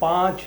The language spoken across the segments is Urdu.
5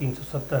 370,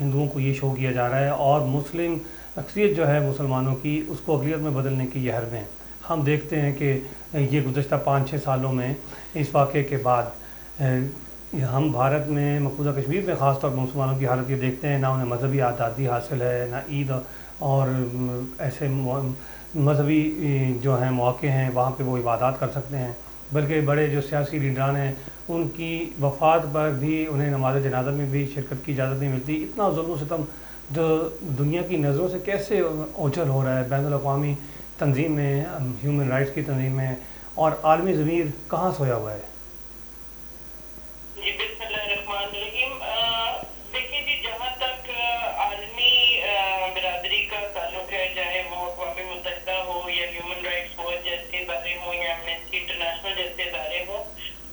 ہندوؤں کو یہ شو کیا جا رہا ہے اور مسلم اکثریت جو ہے مسلمانوں کی اس کو اقلیت میں بدلنے کی یہ حربیں ہیں. ہم دیکھتے ہیں کہ یہ گزشتہ 5-6 سالوں میں اس واقعے کے بعد ہم بھارت میں مقبوضہ کشمیر میں خاص طور پر مسلمانوں کی حالت یہ دیکھتے ہیں، نہ انہیں مذہبی آزادی حاصل ہے، نہ عید اور ایسے مذہبی جو ہیں مواقع ہیں وہاں پہ وہ عبادات کر سکتے ہیں، بلکہ بڑے جو سیاسی لیڈران ہیں ان کی وفات پر بھی انہیں نماز جنازہ میں بھی شرکت کی اجازت نہیں ملتی. اتنا ظلم و ستم جو دنیا کی نظروں سے کیسے اوجھل ہو رہا ہے بین الاقوامی تنظیم میں، ہیومن رائٹس کی تنظیم میں، اور عالمی ضمیر کہاں سویا ہوا ہے؟ جی بسم اللہ الرحمن الرحیم. دیکھیے جی، جہاں تک عالمی برادری کا تعلق ہے، چاہے وہ اقوام متحدہ ہو یا ہیومن رائٹس واچ جیسے ادارے ہوں یا ایمنسٹی انٹرنیشنل جیسے ادارے ہوں،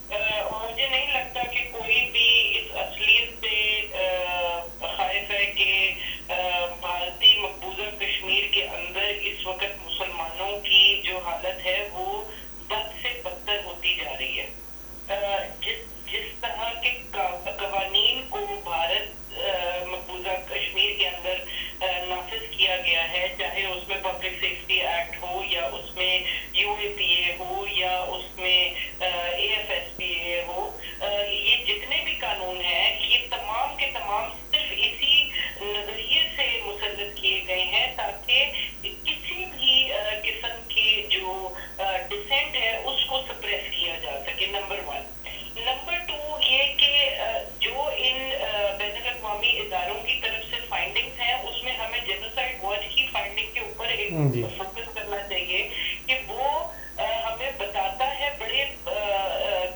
مجھے نہیں لگتا کہ کوئی بھی اس اصلیت سے خائف ہے کہ بھارتی مقبوضہ کشمیر کے اندر اس وقت مسلمانوں کی جو حالت ہے وہ بد سے بدتر ہوتی جا رہی ہے. جس طرح کے قوانین کو بھارت مقبوضہ کشمیر کے اندر نافذ کیا گیا ہے، چاہے اس میں پبلک سیفٹی ایکٹ ہو یا اس میں یو اے پی اے ہو یا اس میں اے ایف ایس پی اے ہو، یہ جتنے بھی قانون ہیں یہ تمام کے تمام صرف اسی نظریے سے مسلط کیے گئے ہیں تاکہ کسی بھی قسم کی جو ڈسینٹ ہے اس کو سپریس کیا جا سکے. نمبر 1. نمبر 2 یہ کہ جو ان بین الاقوامی اداروں کی طرف سے فائنڈنگز ہیں اس میں ہمیں جینوسائیڈ واچ کی فائنڈنگ کے اوپر ایک فوکس کرنا چاہیے کہ وہ ہمیں بتاتا ہے بڑے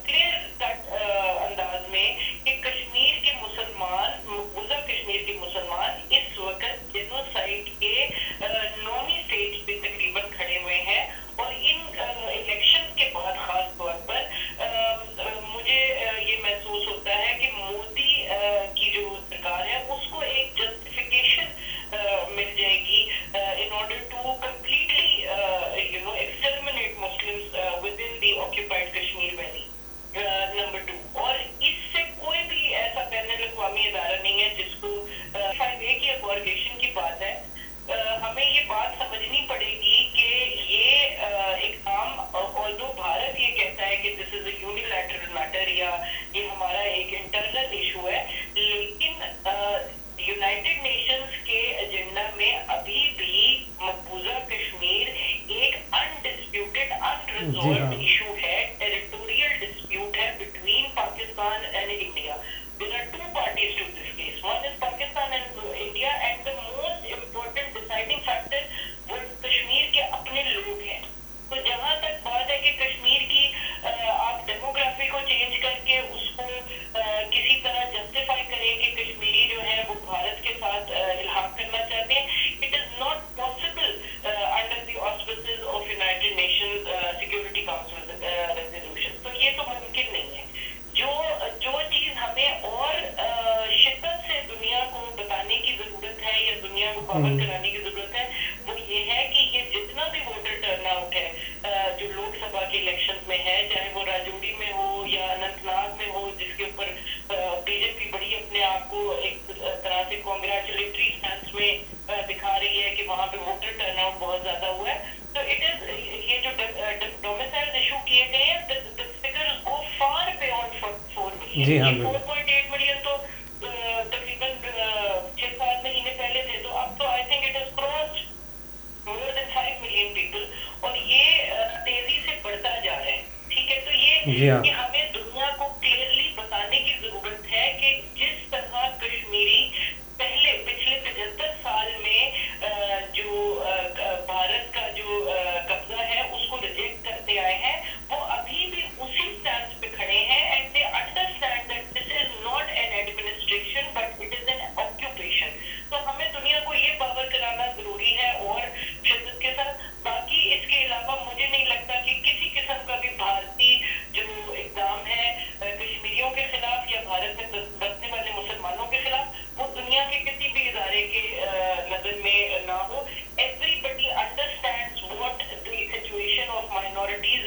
کلیئر کٹ انداز میں کہ کشمیر کے مسلمان، مقبوضہ کشمیر کے مسلمان اس وقت جینوسائیڈ کے 9ویں سٹیج پہ تقریباً کھڑے ہوئے ہیں. اور ان الیکشن کے بعد خاص طور پر مجھے یہ محسوس ہوتا ہے کہ مودی کی جو سرکار ہے اس کو ایک جسٹیفیکیشن مل جائے گی in order to completely exterminate Muslims within the occupied Kashmir Valley. Number 2. اور اس سے کوئی بھی ایسا بین الاقوامی ادارہ نہیں ہے جس کو 5A کی اکوارگیشن کی بات ہے. ہمیں یہ بات سمجھنی پڑے گی کہ یہ اقدام although بھارت یہ کہتا ہے کہ دس از اے یونیلیٹرل میٹر یا یہ ہمارا ایک انٹرنل ایشو ہے، لیکن یونائٹڈ نیشنز کے ایجنڈا میں ابھی بھی مقبوضہ کشمیر ایک انڈسپیوٹڈ انریزولوڈ ایشو ہے، ٹیریٹوریل ڈسپیوٹ ہے between Pakistan and India. There are two parties to this case. One is Pakistan and India, and the most important deciding factor وہ کشمیر کے اپنے لوگ ہیں. تو جہاں تک بات ہے کہ کشمیر کی آپ ڈیموگرافی کو چینج کر کے اس کو کسی طرح جسٹیفائی کریں کہ کشمیری جو ہے وہ بھارت کے ساتھ الحاق کرنا چاہتے ہیں، it is not possible under the آسپیسز of United nations security council resolution. تو یہ تو ممکن نہیں ہے. جو چیز ہمیں اور شدت سے دنیا کو بتانے کی ضرورت ہے یا دنیا کو باور کرانے کی ضرورت ہے وہ یہ ہے کہ یہ جتنا بھی ووٹر ٹرن آؤٹ ہے جو لوک سبھا کے الیکشن میں ہے، چاہے وہ راجوری میں ہو یا اننت ناگ میں ہو، جس کے اوپر بی جے پی بڑی اپنے آپ کو ایک طرح سے کانگریچولیٹری اسٹینس میں دکھا رہی ہے کہ وہاں پہ ووٹر ٹرن آؤٹ بہت زیادہ ہوا ہے. تو اٹ از یہ جو ڈومیسائل ایشو کیے گئے ہیں the figures go far beyond 4 million. جی ہاں 4.8 ملین تو تقریباً 6-7 مہینے پہلے تھے، تو اب تو I think it has crossed more than 5 million people. اور یہ تیزی سے بڑھتا جا رہا ہے. ٹھیک ہے، تو یہ کہ ہمیں دنیا کو کلیئرلی بتانے کی ضرورت ہے کہ جس طرح کشمیری پچھلے 75 سال میں جو بھارت کا جو قبضہ ہے اس کو ریجیکٹ کرتے آئے ہیں، وہ ابھی بھی اسی اسٹینڈ پہ کھڑے ہیں. And they understand that this is not an administration but it is an occupation. تو ہمیں دنیا کو یہ باور کرانا ضروری ہے اور شدت کے ساتھ. باقی اس کے علاوہ مجھے نہیں لگتا کہ کسی قسم کا بھی بھارتی جو اقدام ہے کشمیریوں کے خلاف یا بھارت میں بسنے والے مسلمانوں کے خلاف وہ دنیا کے کسی بھی ادارے کے نظر میں نہ ہو. Everybody understands what the situation of minorities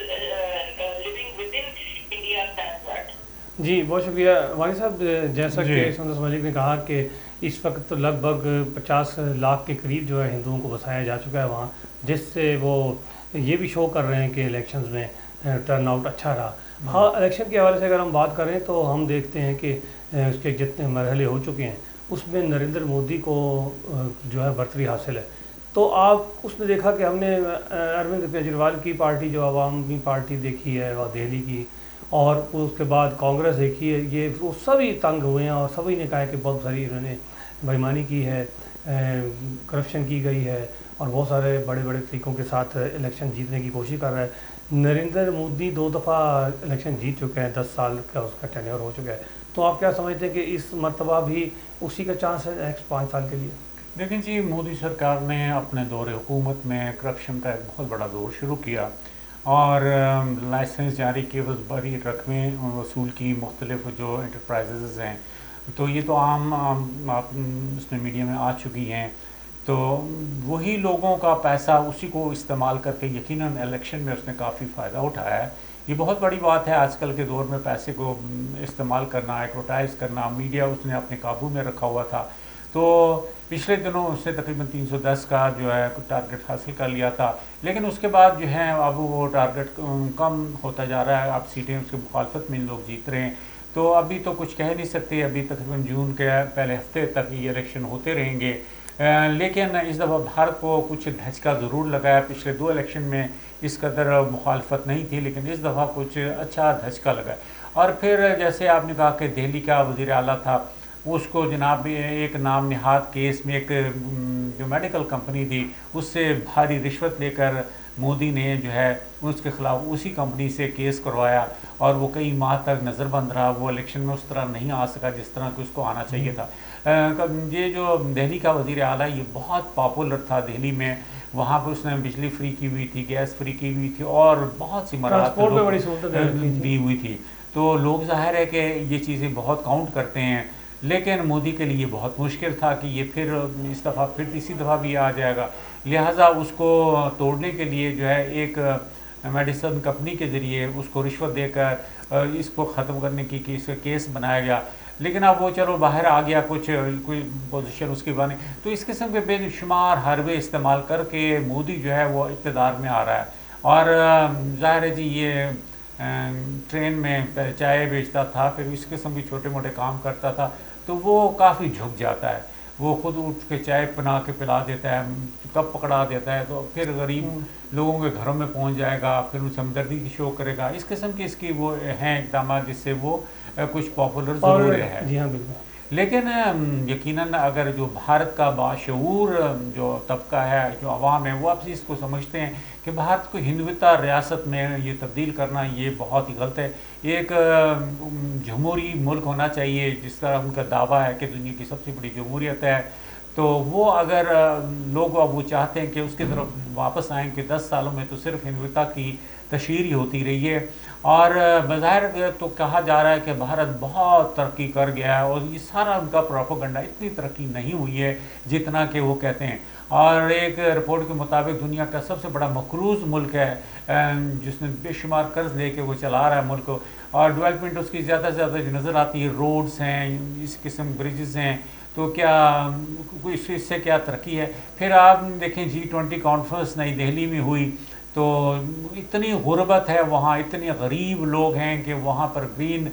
living within India stands at. جی بہت شکریہ وانی صاحب. جیسا کہ سندس ملک نے کہا کہ اس وقت تو لگ بھگ 50 لاکھ کے قریب جو ہے ہندوؤں کو بسایا جا چکا ہے وہاں، جس سے وہ یہ بھی شو کر رہے ہیں کہ الیکشنز میں ٹرن آؤٹ اچھا رہا۔ ہاں، الیکشن کے حوالے سے اگر ہم بات کریں تو ہم دیکھتے ہیں کہ اس کے جتنے مرحلے ہو چکے ہیں اس میں نریندر مودی کو جو ہے برتری حاصل ہے۔ تو اس نے دیکھا کہ ہم نے اروند کیجریوال کی پارٹی جو عوامی پارٹی دیکھی ہے اور دہلی کی، اور اس کے بعد کانگریس دیکھی ہے، یہ وہ سبھی تنگ ہوئے ہیں اور سبھی نے کہا ہے کہ بہت ساری انہوں نے بےایمانی کی ہے، کرپشن کی گئی ہے اور بہت سارے بڑے بڑے طریقوں کے ساتھ الیکشن جیتنے کی کوشش کر رہا ہے۔ نریندر مودی 2 دفعہ الیکشن جیت چکے ہیں، 10 سال کا اس کا ٹینیور ہو چکا ہے۔ تو آپ کیا سمجھتے ہیں کہ اس مرتبہ بھی اسی کا چانس ہے نیکسٹ 5 سال کے لیے؟ لیکن جی، مودی سرکار نے اپنے دور حکومت میں کرپشن کا ایک بہت بڑا دور شروع کیا اور لائسنس جاری کیے، بڑی رقمیں وصول کی مختلف جو انٹرپرائزز ہیں، تو یہ تو عام آپ اس میں میڈیا میں آ چکی ہیں۔ تو وہی لوگوں کا پیسہ اسی کو استعمال کر کے یقیناً الیکشن میں اس نے کافی فائدہ اٹھایا ہے۔ یہ بہت بڑی بات ہے آج کل کے دور میں پیسے کو استعمال کرنا، ایڈورٹائز کرنا، میڈیا اس نے اپنے قابو میں رکھا ہوا تھا۔ تو پچھلے دنوں اس نے تقریباً 310 کا جو ہے ٹارگٹ حاصل کر لیا تھا، لیکن اس کے بعد جو ہے اب وہ ٹارگٹ کم ہوتا جا رہا ہے، اب سیٹیں اس کی مخالفت میں لوگ جیت رہے ہیں۔ تو ابھی تو کچھ کہہ نہیں سکتے، ابھی تقریباً جون کے پہلے ہفتے تک یہ الیکشن ہوتے رہیں گے، لیکن اس دفعہ بھارت کو کچھ دھچکا ضرور لگا ہے۔ پچھلے 2 الیکشن میں اس قدر مخالفت نہیں تھی، لیکن اس دفعہ کچھ اچھا دھچکا لگا ہے۔ اور پھر جیسے آپ نے کہا کہ دہلی کا وزیر اعلیٰ تھا، اس کو جناب ایک نام نہاد کیس میں ایک جو میڈیکل کمپنی تھی اس سے بھاری رشوت لے کر مودی نے جو ہے اس کے خلاف اسی کمپنی سے کیس کروایا اور وہ کئی ماہ تک نظر بند رہا، وہ الیکشن میں اس طرح نہیں آ سکا جس طرح کہ اس کو آنا چاہیے تھا۔ یہ جو دہلی کا وزیر اعلیٰ یہ بہت پاپولر تھا دہلی میں، وہاں پہ اس نے بجلی فری کی ہوئی تھی، گیس فری کی ہوئی تھی اور بہت سی مراد دی ہوئی تھی۔ تو لوگ ظاہر ہے کہ یہ چیزیں بہت کاؤنٹ کرتے ہیں، لیکن مودی کے لیے بہت مشکل تھا کہ یہ پھر اس دفعہ پھر تیسری دفعہ بھی آ جائے گا، لہٰذا اس کو توڑنے کے لیے جو ہے ایک میڈیسن کمپنی کے ذریعے اس کو رشوت دے کر اس کو ختم کرنے کی کیس بنایا گیا۔ لیکن اب وہ چلو باہر آ گیا، کوئی پوزیشن اس کی بنے، تو اس قسم کے بے شمار حربے استعمال کر کے مودی جو ہے وہ اقتدار میں آ رہا ہے۔ اور ظاہر ہے جی، یہ ٹرین میں چائے بیچتا تھا، پھر اس قسم کے چھوٹے موٹے کام کرتا تھا، تو وہ کافی جھک جاتا ہے، وہ خود اٹھ کے چائے بنا کے پلا دیتا ہے، کپ پکڑا دیتا ہے، تو پھر غریب لوگوں کے گھروں میں پہنچ جائے گا، پھر ان سے ہمدردی کی شو کرے گا۔ اس قسم کی اس کی وہ ہیں اقدامات جس سے وہ کچھ پاپولر ضرور ہے۔ جی ہاں، بالکل۔ لیکن یقیناً اگر جو بھارت کا باشعور جو طبقہ ہے، جو عوام ہے، وہ اب اس کو سمجھتے ہیں کہ بھارت کو ہندوتا ریاست میں یہ تبدیل کرنا یہ بہت ہی غلط ہے۔ ایک جمہوری ملک ہونا چاہیے، جس طرح ان کا دعویٰ ہے کہ دنیا کی سب سے بڑی جمہوریت ہے، تو وہ اگر لوگ اب وہ چاہتے ہیں کہ اس کی طرف واپس آئیں کہ 10 سالوں میں تو صرف ہندوتا کی تشہیر ہوتی رہی ہے، اور بظاہر تو کہا جا رہا ہے کہ بھارت بہت ترقی کر گیا ہے، اور یہ سارا ان کا پروپیگنڈا، اتنی ترقی نہیں ہوئی ہے جتنا کہ وہ کہتے ہیں۔ اور ایک رپورٹ کے مطابق دنیا کا سب سے بڑا مقروض ملک ہے، جس نے بے شمار قرض لے کے وہ چلا رہا ہے ملک کو، اور ڈیولپمنٹ اس کی زیادہ سے زیادہ جو نظر آتی ہے روڈز ہیں، اس قسم بریجز ہیں، تو کیا اس سے کیا ترقی ہے؟ پھر آپ دیکھیں G20 کانفرنس نئی دہلی میں ہوئی، تو اتنی غربت ہے وہاں، اتنے غریب لوگ ہیں کہ وہاں پر گرین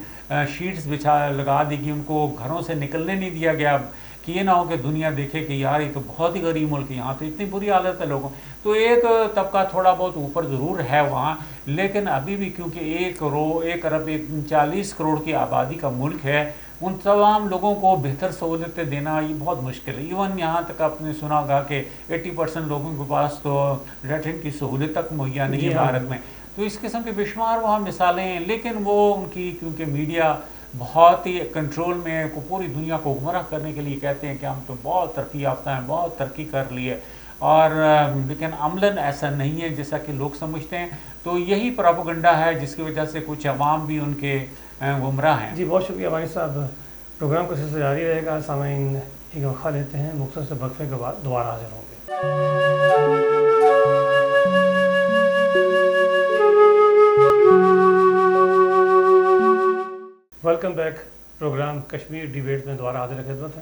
شیٹس لگا دی گئی، ان کو گھروں سے نکلنے نہیں دیا گیا کہ یہ نہ ہو کہ دنیا دیکھے کہ یار یہ تو بہت ہی غریب ملک ہے، یہاں تو اتنی بری حالت ہے لوگوں۔ تو ایک طبقہ تھوڑا بہت اوپر ضرور ہے وہاں، لیکن ابھی بھی کیونکہ 1 ارب 40 کروڑ کی آبادی کا ملک ہے، ان تمام لوگوں کو بہتر سہولتیں دینا یہ بہت مشکل ہے۔ ایون یہاں تک آپ نے سنا ہوگا کہ 80% لوگوں کے پاس تو لیٹرین کی سہولت تک مہیا نہیں ہے بھارت میں۔ تو اس قسم کے بے شمار وہاں مثالیں ہیں، لیکن وہ ان کی کیونکہ میڈیا بہت ہی کنٹرول میں پوری دنیا کو گمراہ کرنے کے لیے کہتے ہیں کہ ہم تو بہت ترقی یافتہ ہیں، بہت ترقی کر لی ہے، اور لیکن عملاً ایسا نہیں ہے جیسا کہ لوگ سمجھتے ہیں۔ تو یہی پروپیگنڈا ہے جس کی وجہ سے کچھ عوام بھی ان کے گمراہ ہیں۔ جی بہت شکریہ وانی صاحب، پروگرام کا سلسلہ جاری رہے گا۔ سامعین ایک وقفہ لیتے ہیں، مختصر وقفے کے بعد دوبارہ حاضر ہوں گے۔ Welcome back, programme Kashmir debate میں دوبارہ حاضر خدمت ہے۔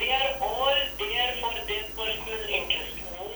they are all there for their personal interest।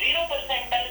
0%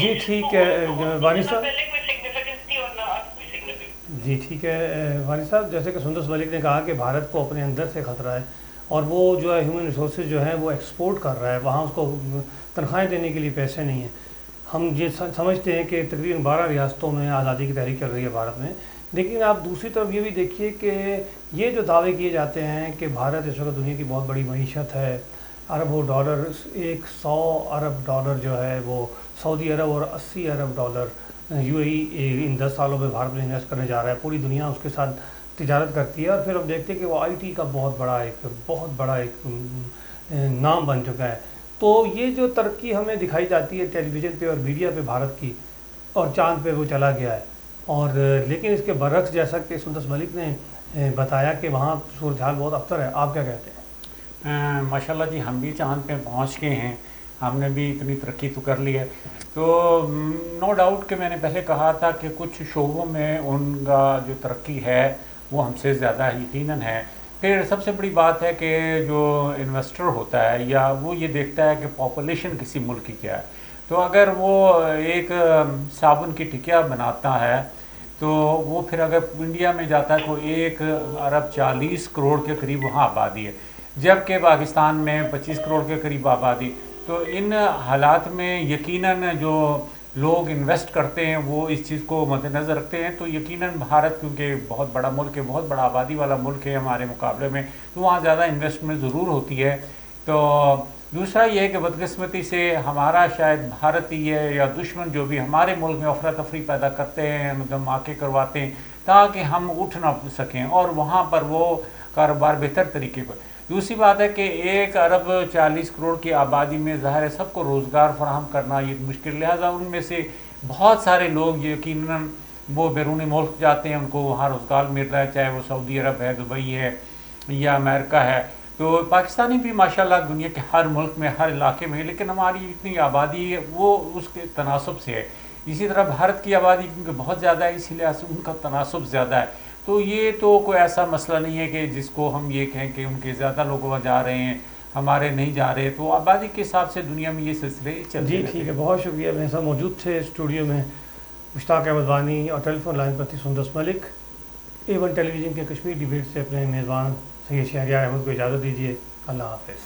جی ٹھیک ہے وانی صاحب، پہلے کوئی سگنیفیکنس تھی اور نہ اب کوئی سگنیفیکنس. جی ٹھیک ہے وانی صاحب، جیسے کہ سندس ملک نے کہا کہ بھارت کو اپنے اندر سے خطرہ ہے اور وہ جو ہے ہیومن ریسورسز جو ہیں وہ ایکسپورٹ کر رہا ہے، وہاں اس کو تنخواہیں دینے کے لیے پیسے نہیں ہیں. ہم یہ سمجھتے ہیں کہ تقریباً 12 ریاستوں میں آزادی کی تحریک چل رہی ہے بھارت میں، لیکن آپ دوسری طرف یہ بھی دیکھیے کہ یہ جو دعوے کیے جاتے ہیں کہ بھارت اس وقت دنیا کی بہت بڑی معیشت ہے، اربوں ڈالر، 100 ارب ڈالر جو ہے وہ سعودی عرب اور 80 ارب ڈالر یو اے ای ان 10 سالوں میں بھارت میں انویسٹ کرنے جا رہا ہے. پوری دنیا اس کے ساتھ تجارت کرتی ہے اور پھر ہم دیکھتے ہیں کہ وہ آئی ٹی کا بہت بڑا ایک نام بن چکا ہے. تو یہ جو ترقی ہمیں دکھائی جاتی ہے ٹیلی ویژن پہ اور میڈیا پہ بھارت کی، اور چاند پہ وہ چلا گیا ہے، اور لیکن اس کے برعکس جیسا کہ سندس ملک نے بتایا کہ وہاں صورتحال بہت ابتر ہے. آپ کیا کہتے ہیں؟ ماشاء اللہ جی، ہم بھی چاند پہ پہنچ گئے ہیں، ہم نے بھی اتنی ترقی تو کر لی ہے. تو نو ڈاؤٹ کہ میں نے پہلے کہا تھا کہ کچھ شعبوں میں ان کا جو ترقی ہے وہ ہم سے زیادہ یقیناً ہے. پھر سب سے بڑی بات ہے کہ جو انویسٹر ہوتا ہے یا وہ یہ دیکھتا ہے کہ پاپولیشن کسی ملک کی کیا ہے. تو اگر وہ ایک صابن کی ٹکیا بناتا ہے تو وہ پھر اگر انڈیا میں جاتا ہے تو 1 ارب 40 کروڑ کے قریب وہاں آبادی ہے، جبکہ پاکستان میں 25 کروڑ کے قریب آبادی. تو ان حالات میں یقیناً جو لوگ انویسٹ کرتے ہیں وہ اس چیز کو مد نظر رکھتے ہیں. تو یقیناً بھارت کیونکہ بہت بڑا ملک ہے، بہت بڑا آبادی والا ملک ہے ہمارے مقابلے میں، تو وہاں زیادہ انویسٹمنٹ ضرور ہوتی ہے. تو دوسرا یہ ہے کہ بدقسمتی سے ہمارا شاید بھارتی ہے یا دشمن جو بھی ہمارے ملک میں افراتفری پیدا کرتے ہیں، دھماکے کرواتے ہیں تاکہ ہم اٹھ نہ سکیں اور وہاں پر وہ کاروبار بہتر طریقے پر. دوسری بات ہے کہ 1 ارب 40 کروڑ کی آبادی میں ظاہر ہے سب کو روزگار فراہم کرنا یہ مشکل، لہٰذا ان میں سے بہت سارے لوگ یقیناً وہ بیرون ملک جاتے ہیں، ان کو وہاں روزگار مل رہا ہے، چاہے وہ سعودی عرب ہے، دبئی ہے یا امریکہ ہے. تو پاکستانی بھی ماشاءاللہ دنیا کے ہر ملک میں ہر علاقے میں، لیکن ہماری اتنی آبادی ہے وہ اس کے تناسب سے ہے. اسی طرح بھارت کی آبادی کیونکہ بہت زیادہ ہے، اسی لحاظ سے ان کا تناسب زیادہ ہے. تو یہ تو کوئی ایسا مسئلہ نہیں ہے کہ جس کو ہم یہ کہیں کہ ان کے زیادہ لوگ وہاں جا رہے ہیں ہمارے نہیں جا رہے. تو آبادی کے حساب سے دنیا میں یہ سلسلے چلتے جی ٹھیک ہے، بہت شکریہ. میں سب موجود تھے اسٹوڈیو میں مشتاق احمد وانی اور ٹیلی فون لائن پر تھی سندس ملک. A1 ٹیلی ویژن کے کشمیر ڈیبیٹ سے اپنے میزبان سید شہریار احمد کو اجازت دیجیے. اللہ حافظ.